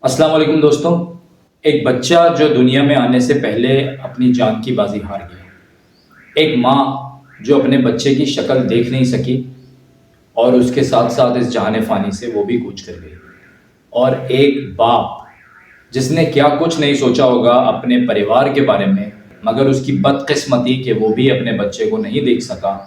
अस्सलाम वालेकुम दोस्तों। एक बच्चा जो दुनिया में आने से पहले अपनी जान की बाजी हार गया, एक माँ जो अपने बच्चे की शक्ल देख नहीं सकी और उसके साथ साथ इस जहान फ़ानी से वो भी कूच कर गई, और एक बाप जिसने क्या कुछ नहीं सोचा होगा अपने परिवार के बारे में, मगर उसकी बदकिस्मती कि वो भी अपने बच्चे को नहीं देख सका,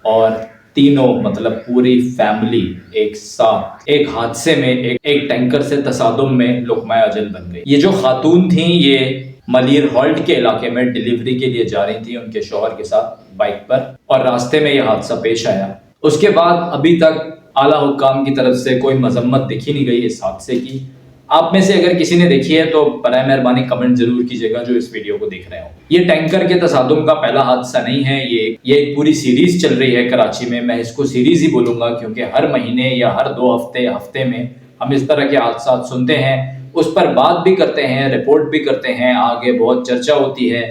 और तीनों मतलब पूरी फैमिली एक साथ एक हादसे में एक टैंकर से तसादुम में लुक़मा अजल बन गई। ये जो खातून थी ये मलिर हॉल्ट के इलाके में डिलीवरी के लिए जा रही थी उनके शौहर के साथ बाइक पर, और रास्ते में यह हादसा पेश आया। उसके बाद अभी तक आला हुक्काम की तरफ से कोई मजम्मत दिखी नहीं गई इस हादसे की। आप में से अगर किसी ने देखी है तो बराए मेहरबानी कमेंट जरूर कीजिएगा जो इस वीडियो को देख रहे हो। ये टैंकर के तसादुम का पहला हादसा नहीं है, ये एक पूरी सीरीज चल रही है कराची में। मैं इसको सीरीज ही बोलूंगा क्योंकि हर महीने या हर 2 हफ्ते में हम इस तरह के हादसा सुनते हैं, उस पर बात भी करते हैं, रिपोर्ट भी करते हैं, आगे बहुत चर्चा होती है।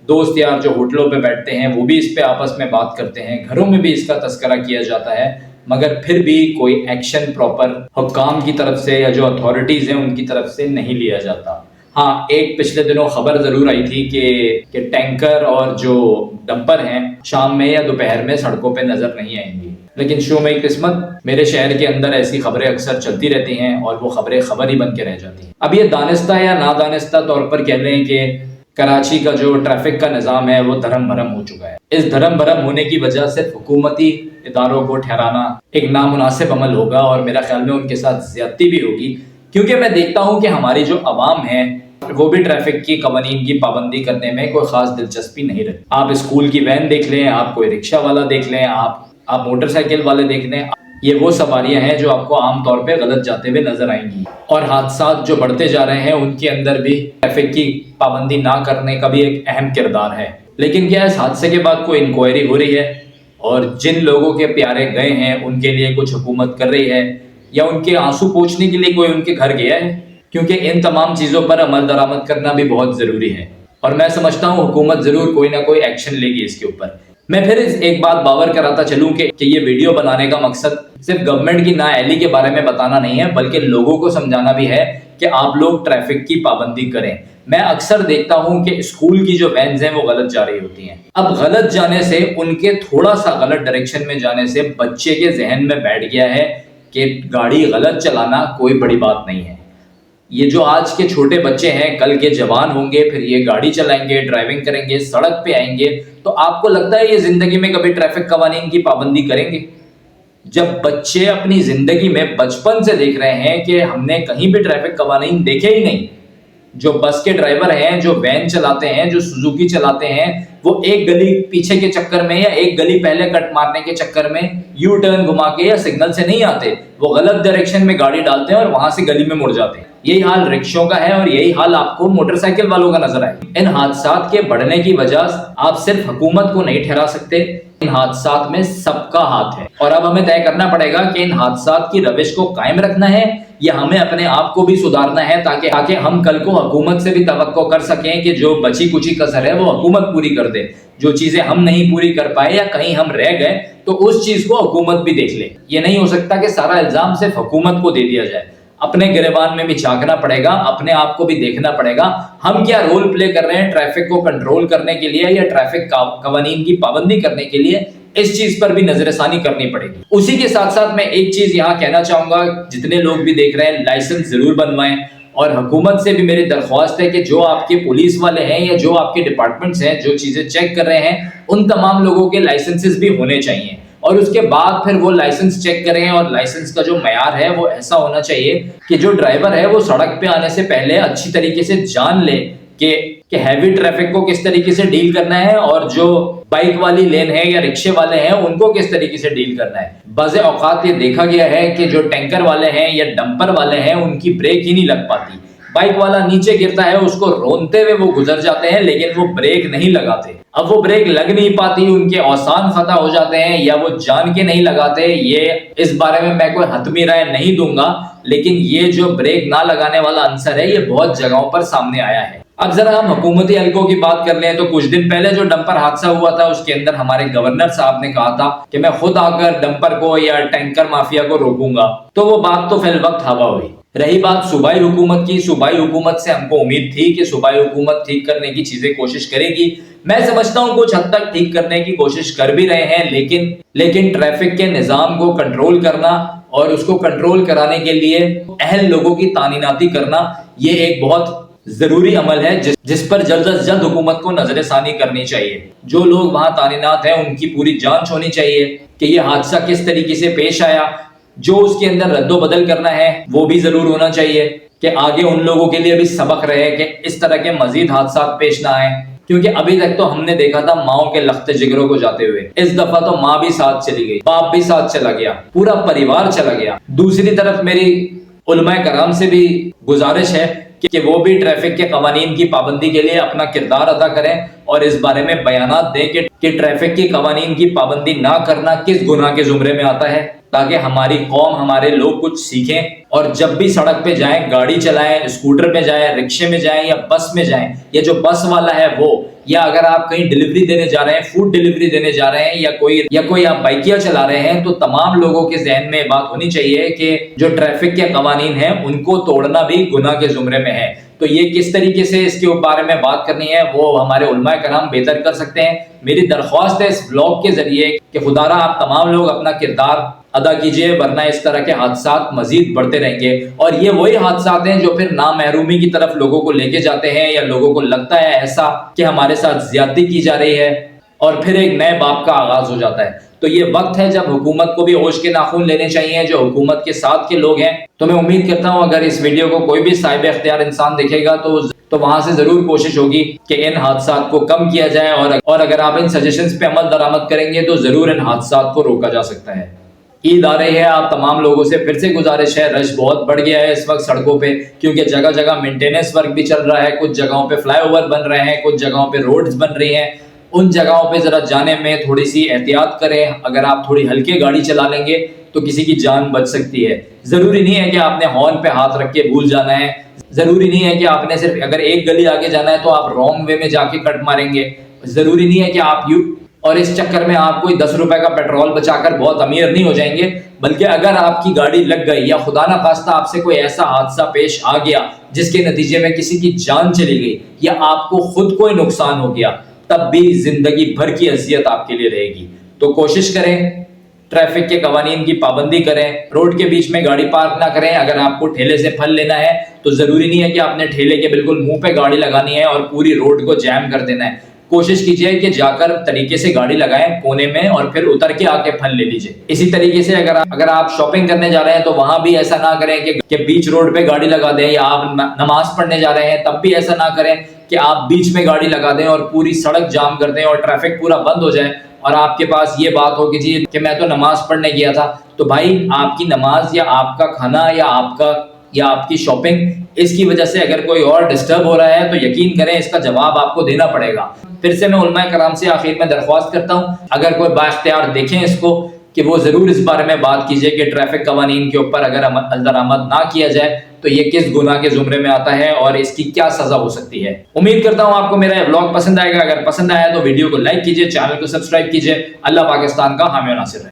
दोस्त यार जो होटलों पे बैठते हैं वो भी इस पे आपस में बात करते हैं, घरों में भी इसका तस्करा किया जाता है, मगर फिर भी कोई एक्शन प्रॉपर हुक्काम की तरफ से या जो अथॉरिटीज़ हैं उनकी तरफ से नहीं लिया जाता। हाँ, एक पिछले दिनों खबर ज़रूर आई थी कि टैंकर और जो डंपर हैं शाम में या दोपहर में सड़कों पे नज़र नहीं आएंगी, लेकिन शो में किस्मत मेरे शहर के अंदर ऐसी खबरें अक्सर चलती रहती हैं और वो खबरें खबर ही बन के रह जाती हैं। अब ये दानिस्ता या नादानिस्ता तौर पर कह लें कि कराची का जो ट्रैफिक का निज़ाम है वो धर्म भरम हो चुका है। इस धर्म भरम होने की वजह से हुकूमती इदारों को ठहराना एक नामुनासिब अमल होगा, और मेरा ख्याल में उनके साथ ज्यादती भी होगी, क्योंकि मैं देखता हूँ कि हमारी जो अवाम है वो भी ट्रैफिक की कवानीन की पाबंदी करने में कोई खास दिलचस्पी नहीं रखती। आप स्कूल की वैन देख लें, आप कोई रिक्शा वाला देख लें, आप मोटरसाइकिल वाले देख लें, ये वो सवारियां हैं जो आपको आमतौर पे गलत जाते हुए नजर आएंगी। और हादसात जो बढ़ते जा रहे हैं उनके अंदर भी ट्रैफिक की पाबंदी ना करने का भी एक अहम किरदार है। लेकिन क्या इस हादसे के बाद कोई इंक्वायरी हो रही है और जिन लोगों के प्यारे गए हैं उनके लिए कुछ हुकूमत कर रही है, या उनके आंसू पोंछने के लिए कोई उनके घर गया है? क्योंकि इन तमाम चीज़ों पर अमल दरामद करना भी बहुत ज़रूरी है, और मैं समझता हूँ हुकूमत ज़रूर कोई ना कोई एक्शन लेगी इसके ऊपर। मैं फिर एक बात बावर कराता चलूँ कि ये वीडियो बनाने का मकसद सिर्फ गवर्नमेंट की नाअहली के बारे में बताना नहीं है, बल्कि लोगों को समझाना भी है कि आप लोग ट्रैफिक की पाबंदी करें। मैं अक्सर देखता हूं कि स्कूल की जो वैन्स हैं वो गलत जा रही होती हैं। अब गलत जाने से, उनके थोड़ा सा गलत डायरेक्शन में जाने से बच्चे के जहन में बैठ गया है कि गाड़ी गलत चलाना कोई बड़ी बात नहीं है। ये जो आज के छोटे बच्चे हैं कल के जवान होंगे, फिर ये गाड़ी चलाएंगे, ड्राइविंग करेंगे, सड़क पे आएंगे, तो आपको लगता है ये जिंदगी में कभी ट्रैफिक कवानीन की पाबंदी करेंगे? जब बच्चे अपनी जिंदगी में बचपन से देख रहे हैं कि हमने कहीं भी ट्रैफिक कवानीन देखे ही नहीं, जो बस के ड्राइवर हैं, जो वैन चलाते हैं, जो सुजुकी चलाते हैं, वो एक गली पीछे के चक्कर में या एक गली पहले कट मारने के चक्कर में यू टर्न घुमा के या सिग्नल से नहीं आते, वो गलत डायरेक्शन में गाड़ी डालते हैं और वहां से गली में मुड़ जाते हैं। यही हाल रिक्शों का है और यही हाल आपको मोटरसाइकिल वालों का नजर आए। इन हादसात के बढ़ने की वजह आप सिर्फ हुकूमत को नहीं ठहरा सकते, इन हादसात में सबका हाथ है, और अब हमें तय करना पड़ेगा कि इन हादसात की रविश को कायम रखना है या हमें अपने आप को भी सुधारना है, ताकि हम कल को हुकूमत से भी तवक्को कर सकें कि जो बची कुची कसर है वो हुकूमत पूरी कर दे। जो चीजें हम नहीं पूरी कर पाए या कहीं हम रह गए तो उस चीज को हुकूमत भी देख ले। ये नहीं हो सकता कि सारा इल्जाम सिर्फ हुकूमत को दे दिया जाए। अपने गिरबान में भी झांकना पड़ेगा, अपने आप को भी देखना पड़ेगा, हम क्या रोल प्ले कर रहे हैं ट्रैफिक को कंट्रोल करने के लिए या ट्रैफिक कवानीन की पाबंदी करने के लिए। इस चीज पर भी नजरसानी करनी पड़ेगी। उसी के साथ साथ मैं एक चीज यहाँ कहना चाहूंगा, जितने लोग भी देख रहे हैं लाइसेंस जरूर बनवाएं, और हुकूमत से भी मेरी दरख्वास्त है कि जो आपके पुलिस वाले हैं या जो आपके डिपार्टमेंट्स हैं जो चीजें चेक कर रहे हैं, उन तमाम लोगों के लाइसेंसेस भी होने चाहिए, और उसके बाद फिर वो लाइसेंस चेक करें, और लाइसेंस का जो मयार है वो ऐसा होना चाहिए कि जो ड्राइवर है वो सड़क पे आने से पहले अच्छी तरीके से जान ले कि हैवी ट्रैफिक को किस तरीके से डील करना है, और जो बाइक वाली लेन है या रिक्शे वाले हैं उनको किस तरीके से डील करना है। बाज़ औकात ये देखा गया है कि जो टैंकर वाले हैं या डंपर वाले हैं उनकी ब्रेक ही नहीं लग पाती। बाइक वाला नीचे गिरता है, उसको रोनते हुए वो गुजर जाते हैं, लेकिन वो ब्रेक नहीं लगाते। अब वो ब्रेक लग नहीं पाती, उनके औसान खता हो जाते हैं, या वो जान के नहीं लगाते। ये इस बारे में मैं कोई हतमी राय नहीं दूंगा, लेकिन ये जो ब्रेक ना लगाने वाला आंसर है ये बहुत जगहों पर सामने आया है। अब जरा हम हुकूमती हलकों की बात कर लें तो कुछ दिन पहले जो डंपर हादसा हुआ था उसके अंदर हमारे गवर्नर साहब ने कहा था कि मैं खुद आकर डंपर को या टैंकर माफिया को रोकूंगा, तो वो बात तो फिल वक्त हवा हुई। رہی بات صوبائی حکومت کی، صوبائی حکومت سے ہم کو امید تھی کہ صوبائی حکومت ٹھیک کرنے کی چیزیں کوشش کرے گی. میں سمجھتا ہوں کچھ حد تک ٹھیک کرنے کی کوشش کر بھی رہے ہیں، لیکن ٹریفک کے نظام کو کنٹرول کرنا اور اس کو کنٹرول کرانے کے لیے اہل لوگوں کی تعیناتی کرنا یہ ایک بہت ضروری عمل ہے جس پر جلد از جلد حکومت کو نظر ثانی کرنی چاہیے. جو لوگ وہاں تعینات ہیں ان کی پوری جانچ ہونی چاہیے کہ یہ حادثہ کس طریقے سے پیش آیا. جو اس کے اندر رد و بدل کرنا ہے وہ بھی ضرور ہونا چاہیے کہ آگے ان لوگوں کے لیے بھی سبق رہے کہ اس طرح کے مزید حادثات پیش نہ آئیں. کیونکہ ابھی تک تو ہم نے دیکھا تھا ماؤں کے لخت جگروں کو جاتے ہوئے، اس دفعہ تو ماں بھی ساتھ چلی گئی، باپ بھی ساتھ چلا گیا، پورا پریوار چلا گیا. دوسری طرف میری علماء کرام سے بھی گزارش ہے کہ وہ بھی ٹریفک کے قوانین کی پابندی کے لیے اپنا کردار ادا کریں اور اس بارے میں بیانات دیں کہ ٹریفک کی قوانین کی پابندی نہ کرنا کس گناہ کے زمرے میں آتا ہے، تاکہ ہماری قوم، ہمارے لوگ کچھ سیکھیں اور جب بھی سڑک پہ جائیں، گاڑی چلائیں، اسکوٹر پہ جائیں، رکشے میں جائیں یا بس میں جائیں، یا جو بس والا ہے وہ، یا اگر آپ کہیں ڈلیوری دینے جا رہے ہیں، فوڈ ڈلیوری دینے جا رہے ہیں، یا کوئی آپ بائکیا چلا رہے ہیں، تو تمام لوگوں کے ذہن میں بات ہونی چاہیے کہ جو ٹریفک کے قوانین ہیں ان کو توڑنا بھی گناہ کے زمرے میں ہے. تو یہ کس طریقے سے اس کے بارے میں بات کرنی ہے وہ ہمارے علماء کرام بہتر کر سکتے ہیں. میری درخواست ہے اس بلاگ کے ذریعے کہ خدا را آپ تمام لوگ اپنا کردار ادا کیجئے، ورنہ اس طرح کے حادثات مزید بڑھتے رہیں گے. اور یہ وہی حادثات ہیں جو پھر نامحرومی کی طرف لوگوں کو لے کے جاتے ہیں، یا لوگوں کو لگتا ہے ایسا کہ ہمارے ساتھ زیادتی کی جا رہی ہے اور پھر ایک نئے باب کا آغاز ہو جاتا ہے. تو یہ وقت ہے جب حکومت کو بھی ہوش کے ناخن لینے چاہیے، جو حکومت کے ساتھ کے لوگ ہیں. تو میں امید کرتا ہوں اگر اس ویڈیو کو کوئی بھی صاحب اختیار انسان دیکھے گا تو وہاں سے ضرور کوشش ہوگی کہ ان حادثات کو کم کیا جائے، اور اگر آپ ان سجیشنز پہ عمل درآمد کریں گے تو ضرور ان حادثات کو روکا جا سکتا ہے. عید آ رہی ہے، آپ تمام لوگوں سے پھر سے گزارش ہے، رش بہت بڑھ گیا ہے اس وقت سڑکوں پہ، کیونکہ جگہ جگہ مینٹیننس ورک بھی چل رہا ہے، کچھ جگہوں پہ فلائی اوور بن رہے ہیں، کچھ جگہوں پہ روڈز بن رہی ہیں. ان جگہوں پہ ذرا جانے میں تھوڑی سی احتیاط کریں. اگر آپ تھوڑی ہلکی گاڑی چلا لیں گے تو کسی کی جان بچ سکتی ہے. ضروری نہیں ہے کہ آپ نے ہارن پہ ہاتھ رکھ کے بھول جانا ہے، ضروری نہیں ہے کہ آپ نے صرف اگر ایک گلی آگے جانا ہے تو آپ رانگ وے میں جا کے کٹ ماریں گے، ضروری نہیں ہے کہ آپ اور اس چکر میں آپ کوئی 10 روپے کا پیٹرول بچا کر بہت امیر نہیں ہو جائیں گے. بلکہ اگر آپ کی گاڑی لگ گئی یا خدا نہ خواستہ آپ سے کوئی ایسا حادثہ پیش آ گیا جس کے نتیجے میں کسی کی جان چلی گئی یا آپ کو خود کوئی نقصان ہو گیا، تب بھی زندگی بھر کی اذیت آپ کے لیے رہے گی. تو کوشش کریں ٹریفک کے قوانین کی پابندی کریں، روڈ کے بیچ میں گاڑی پارک نہ کریں. اگر آپ کو ٹھیلے سے پھل لینا ہے تو ضروری نہیں ہے کہ آپ نے ٹھیلے کے بالکل منہ پہ گاڑی لگانی ہے اور پوری روڈ کو جیم کر دینا ہے. کوشش کیجئے کہ جا کر طریقے سے گاڑی لگائیں کونے میں اور پھر اتر کے آ کے پھل لے لیجئے. اسی طریقے سے اگر آپ شاپنگ کرنے جا رہے ہیں تو وہاں بھی ایسا نہ کریں کہ بیچ روڈ پہ گاڑی لگا دیں، یا آپ نماز پڑھنے جا رہے ہیں تب بھی ایسا نہ کریں کہ آپ بیچ میں گاڑی لگا دیں اور پوری سڑک جام کر دیں اور ٹریفک پورا بند ہو جائے اور آپ کے پاس یہ بات ہو کہ میں تو نماز پڑھنے گیا تھا. تو بھائی آپ کی نماز یا آپ کا کھانا یا آپ کی شاپنگ، اس کی وجہ سے اگر کوئی اور ڈسٹرب ہو رہا ہے تو یقین کریں اس کا جواب آپ کو دینا پڑے گا. پھر سے میں علماء کرام سے آخر میں درخواست کرتا ہوں اگر کوئی با اختیار دیکھیں اس کو کہ وہ ضرور اس بارے میں بات کیجئے کہ ٹریفک قوانین کے اوپر اگر عمل درآمد نہ کیا جائے تو یہ کس گناہ کے زمرے میں آتا ہے اور اس کی کیا سزا ہو سکتی ہے. امید کرتا ہوں آپ کو میرا یہ ولاگ پسند آئے گا. اگر پسند آیا تو ویڈیو کو لائک کیجئے، چینل کو سبسکرائب کیجئے. اللہ پاکستان کا حامی و ناصر رہے.